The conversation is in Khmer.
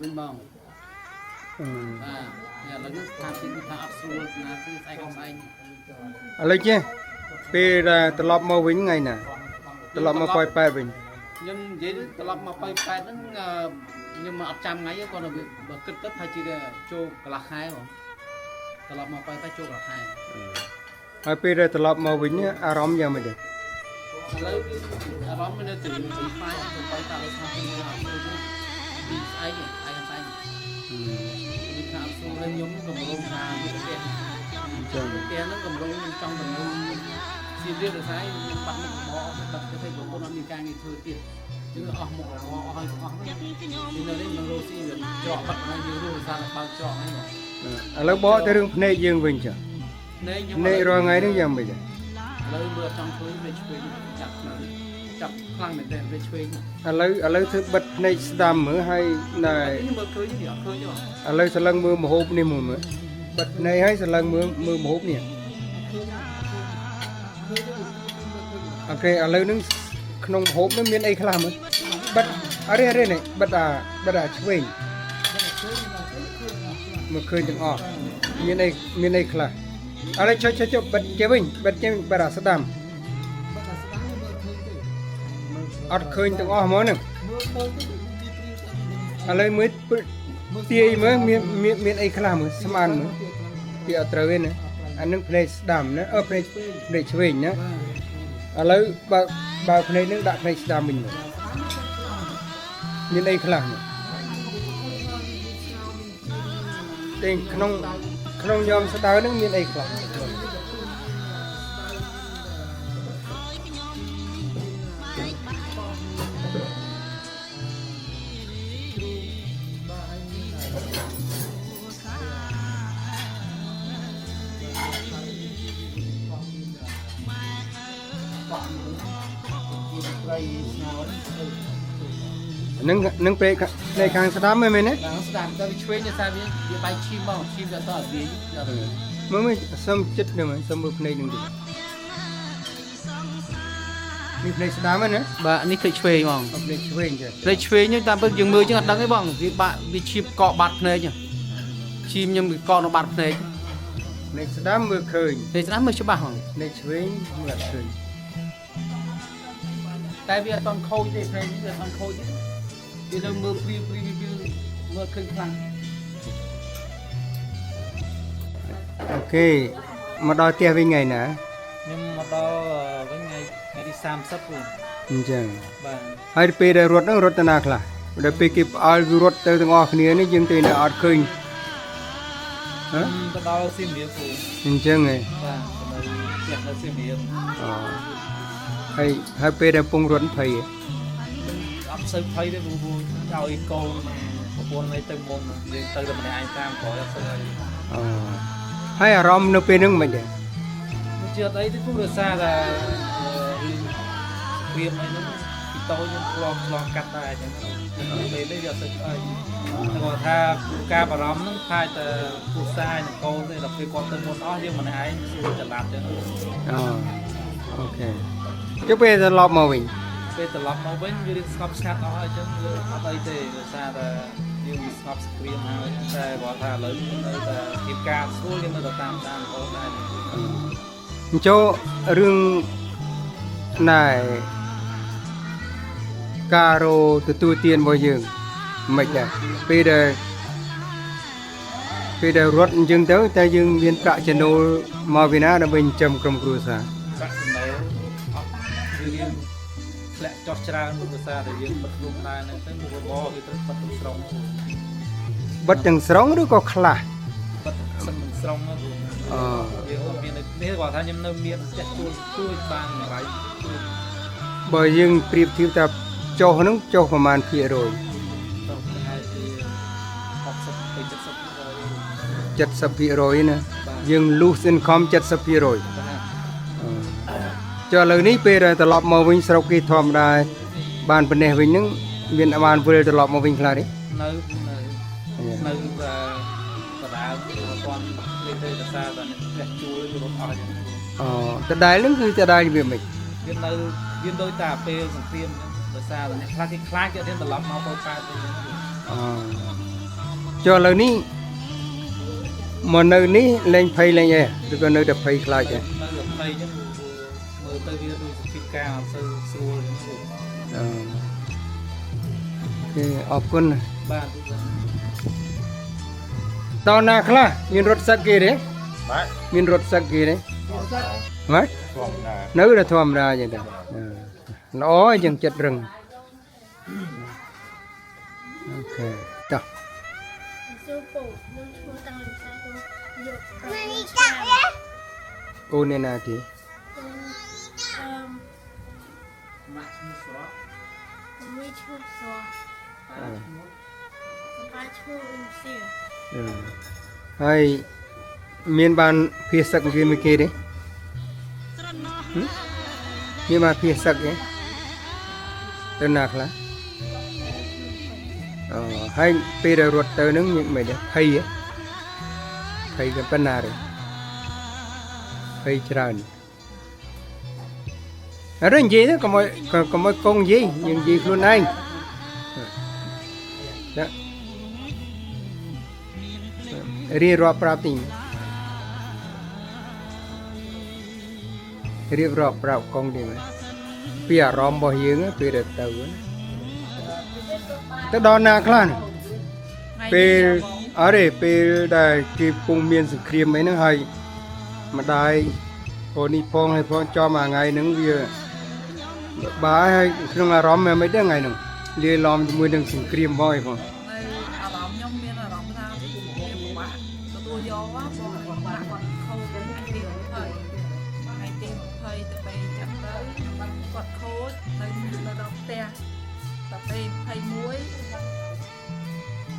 វិញបងបាទឥឡូវនេះខាងទីនេះថាអត់ស្រួលណាគឺស្អែកស្អែកឥឡូវចេះពេលដែលត្រឡប់មកវិញថ្ងៃណាត្រឡប់មកប៉ោយប៉ែតវិញខ្ញុំនិយាយត្រឡប់មកប៉ោយប៉ែតហ្នឹងខ្ញុំអត់ចាំថ្ងៃទេគាត់បើគិតទៅថាជាចូលកន្លះខែបងត្រឡប់មកប៉ោយប៉ែតចូលកន្លះខែហើយពេលដែលត្រឡប់មកវិញអារម្មណ៍យ៉ាងម៉េចដែរឥឡូវអារម្មណ៍នៅទីផ្សាយទៅប៉ោយប៉ែតលើស្មារតីពីស្អែកស្អែកពីខាងសូមlênខ្ញុំកម្រងថាទៅផ្ទះចឹងផ្ទះហ្នឹងកម្រងខ្ញុំចង់ទៅស៊ីរៀបដោយសារខ្ញុំបាត់មុខរបរអស់ទៅទៅប្រពន្ធអត់មានការងារធ្វើទៀតគឺអស់មុខរបរអស់ហើយទាំងអស់ហ្នឹងពីនៅនេះនឹងរស់ស៊ីច្រកបាត់ហើយយើងរស់សារបើកច្រកហ្នឹងឥឡូវបកទៅរឿងភ្នែកយើងវិញចាភ្នែកខ្ញុំភ្នែករាល់ថ្ងៃហ្នឹងយ៉ាងម៉េចដែរឥឡូវមើលចង់ធ្វើវាឆ្វេងចាប់ខ្លាំងមែនទេវាឆ្វេងឥឡូវធ្វើបិទភ្នែកស្ដាំមើលហើយណែខ្ញុំមើលឃើញនេះអត់ឃើញទេឥឡូវសឡឹងមើលមហូបនេះមើលបិទភ្នែកហើយសឡឹងមើលមហូបនេះអូខេឥឡូវហ្នឹងក្នុងមហូបនេះមានអីខ្លះមើលបិទអរិយនេះបិទអាឆ្វេងមើលឃើញទាំងអស់មានអីខ្លះឥឡូវចុចបិទចេះវិញបិទអាស្ដាំអត់ឃើញទាំងអស់ហ្មងហ្នឹងឥឡូវមើលទាយមើលមានអីខ្លះមើលស្មានមើលវាអត់ត្រូវទេណាអានឹងភ្នែកស្ដាំណាភ្នែកឆ្វេងណាឥឡូវបើភ្នែកនឹងដាក់ភ្នែកស្ដាំវិញមើលមានអីខ្លះមើលតែក្នុងយមស្ដៅនឹងមានអីខ្លះនឹងព្រែកនៅខាងស្ដាំមែនទេខាងស្ដាំទៅវាឆ្វេងទៅសារវាបាយឈីមមកឈីមទៅអត់វាមើលសុំចិត្តនេះមើលសុំមើលភ្នែកនឹងតិចនេះភ្នែកស្ដាំហ្នឹងណាបាទនេះគឺឆ្វេងហ្មងភ្នែកឆ្វេងចាភ្នែកឆ្វេងនេះតាមពិតយើងមើលចឹងអត់ដឹងទេបងវាឈីមកកបាត់ភ្នែកឈីមខ្ញុំវាកកនៅបាត់ភ្នែកភ្នែកស្ដាំមើលឃើញភ្នែកស្ដាំមើលច្បាស់ហ្មងភ្នែកឆ្វេងមើលអត់ឃើញតែវាអត់តន់ខូចទេភ្នែកនេះវាអត់តន់ខូចទេវានៅមើលព្រីមើលឃើញខ្លាំងអូខេមកដល់ផ្ទះវិញថ្ងៃណាខ្ញុំមកដល់វិញថ្ងៃទី30ព្រោះអញ្ចឹងបាទហើយពេលដែលរត់ហ្នឹងរត់ទៅណាខ្លះដល់ពេលគេផ្អើលរត់ទៅទាំងអស់គ្នានេះយើងទៅអត់ឃើញទៅដល់សៀមរាបព្រោះអញ្ចឹងហ៎បាទនៅផ្ទះនៅសៀមរាបហើយពេលដែលពងរត់ភ័យអត់សូវភ័យទេព្រោះឲ្យកូនប្រពន្ធឲ្យទៅមុំយើងទៅតែម្នាក់ឯងតាមក្រោយអត់សូវហើយអារម្មណ៍នៅពេលហ្នឹងមិនដែរមិនជឿអីទេព្រោះរសារថាព្រៀមអីហ្នឹងពីតូចខ្ញុំឆ្លងកាត់ដែរអញ្ចឹងពេលនេះវាអត់សូវភ័យតែគាត់ថាការបារម្ភហ្នឹងខ្លាចតែគូសាយនឹងកូនទេដល់ពេលគាត់ទៅមុនអស់យើងម្នាក់ឯងសួរចល័តអញ្ចឹងអូខេចុះពេលត្រឡប់មកវិញពេលត្រឡប់មកវិញវារៀងស្ងប់ស្ងាត់អស់ហើយអញ្ចឹងយើងអត់អីទេដោយសារតែយើងស្ងប់ស្ក្រៀមហើយតែគាត់ថាឥឡូវនៅតែគៀបការស្រួលយើងនៅតែតាមកូនដែរអញ្ចឹងរឿងណែការរទទួលទានរបស់យើងមិនដែរពេលដែលរត់អញ្ចឹងទៅតែយើងមានប្រាក់ចំណូលមកពីណាដើម្បីចិញ្ចឹមក្រុមគ្រួសារប្រាក់ចំណូលអត់យើងធ្លាក់ចុះច្រើនដោយសារតែយើងបិទរួមដែរហ្នឹងទៅមុខរបរវាត្រូវបិទទាំងស្រុងបិទទាំងស្រុងឬក៏ខ្លះបិទទាំងស្រុងហ្នឹងវាអត់មាននេះគាត់ថាខ្ញុំនៅមានផ្ទះជួយបានមួយរៃបើយើងប្រៀបធៀបថាចុះហ្នឹងចុះប្រហែលភាគរយ70%ណាយើង lose income 70%ចុះឥឡូវនេះពេលត្រឡប់មកវិញស្រុកគេធម្មតាបានប៉ុណ្ណេះវិញហ្នឹងមានបានវិលត្រឡប់មកវិញខ្លះទេនៅបដាគាត់លេខទៅភាសាតែផ្ទះជួលរត់អស់តដែលហ្នឹងគឺតដែលវាមិនវាដូចតែពេលសង្គ្រាមដោយសារតែអ្នកខ្លះគេខ្លាចគេអត់ត្រឡប់មកបោកប៉ែតវិញ cho lời ní mà nơi ní lên phay lên vậy rồi còn nơi đập phay lại vậy នៅតែភ័យចឹងមើលទៅវាដូចជាការអត់ទៅស្រួលចឹងស្រួល អូអរគុណ បាទ តើណាខ្លះមានរថសឹកគេទេ បាទ មានរថសឹកគេទេម៉េច ធម្មតា នៅតែធម្មតាចឹងទៅល្អចឹងចិត្តរឹងអូខេចុះ sư phụ nhưng cô tăng làm sao cô dược con កូនអ្នកណាគេ ម៉ាក់ឈ្មោះស្រស់ mới chua xòa បាទឈ្មោះ ba chua im xìa ហើយមានបានភាសឹកគេមួយគេទេមានបានភាសឹកទេទៅណាខ្លះអូហើយពេលដែលរត់ទៅនឹងមានមិនទេភ័យទេភ័យក៏ប៉ុណ្ណាទេភ័យច្រើនអរិញនិយាយទៅកុំឲ្យកងនិយាយយើងនិយាយខ្លួនឯងចារៀបរាប់ប្រាប់ទីរៀបរាប់ប្រាប់កងទីមើលពីអារម្មណ៍របស់យើងពេលដែលទៅដល់ណាខ្លះនេះពេលអរេពេលដែលគេពុំមានសង្គ្រាមអីហ្នឹងហើយម្ដាយអូនេះផងហើយផងចំមួយថ្ងៃហ្នឹងវាបាយហើយក្នុងអារម្មណ៍មិនទេថ្ងៃហ្នឹងលាយឡំជាមួយនឹងសង្គ្រាមបងឯងផង អារម្មណ៍ខ្ញុំមានអារម្មណ៍ថាវាពិបាកទទួលយកបងគាត់បាក់គាត់ខូចទៅថ្ងៃទី20ទៅពេលចាប់ទៅគាត់ខូចនៅដល់ផ្ទះដល់ពេល21